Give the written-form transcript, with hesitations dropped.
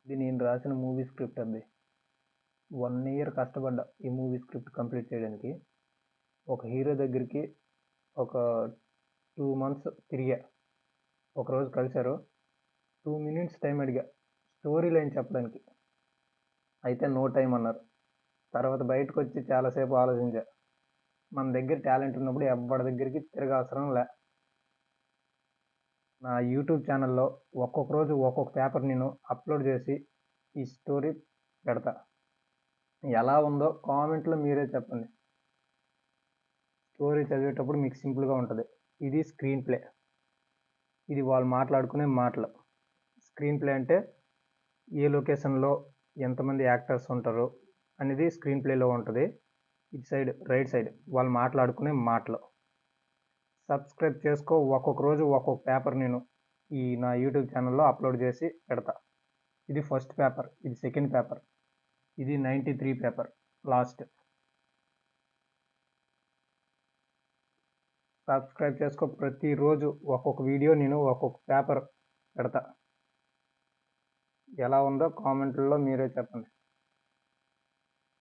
ఇది నేను రాసిన మూవీ స్క్రిప్ట్ అబ్బి. 1 ఇయర్ కష్టపడ్డా ఈ మూవీ స్క్రిప్ట్ కంప్లీట్ చేయడానికి. ఒక హీరో దగ్గరికి ఒక 2 మంత్స్ తిరిగా. ఒకరోజు కలిశారు. 2 మినిట్స్ టైం అడిగా స్టోరీ లైన్ చెప్పడానికి. అయితే నో టైం అన్నారు. తర్వాత బయటకొచ్చి చాలాసేపు ఆలోచించా. మన దగ్గర టాలెంట్ ఉన్నప్పుడు ఎవ్వడి దగ్గరికి తిరగవసరం లే. నా యూట్యూబ్ ఛానల్లో ఒక్కొక్క రోజు ఒక్కొక్క పేపర్ నేను అప్లోడ్ చేసి ఈ స్టోరీ పెడతా. ఎలా ఉందో కామెంట్లో మీరే చెప్పండి. స్టోరీ చదివేటప్పుడు మీకు సింపుల్గా ఉంటుంది. ఇది స్క్రీన్ ప్లే. ఇది వాళ్ళు మాట్లాడుకునే మాటలు. స్క్రీన్ ప్లే అంటే ఏ లొకేషన్లో ఎంతమంది యాక్టర్స్ ఉంటారు అనేది స్క్రీన్ ప్లేలో ఉంటుంది. ఇటు సైడ్ రైట్ సైడ్ వాళ్ళు మాట్లాడుకునే మాటలు. సబ్స్క్రైబ్ చేసుకో. ఒక్కొక్క రోజు ఒక్కొక్క పేపర్ నేను ఈ నా యూట్యూబ్ ఛానల్లో అప్లోడ్ చేసి పెడతా. ఇది ఫస్ట్ పేపర్, ఇది సెకండ్ పేపర్, ఇది 93 పేపర్ లాస్ట్. సబ్స్క్రైబ్ చేసుకో. ప్రతిరోజు ఒక్కొక్క వీడియో నేను ఒక్కొక్క పేపర్ పెడతా. ఎలా ఉందో కామెంట్లలో మీరే చెప్పండి.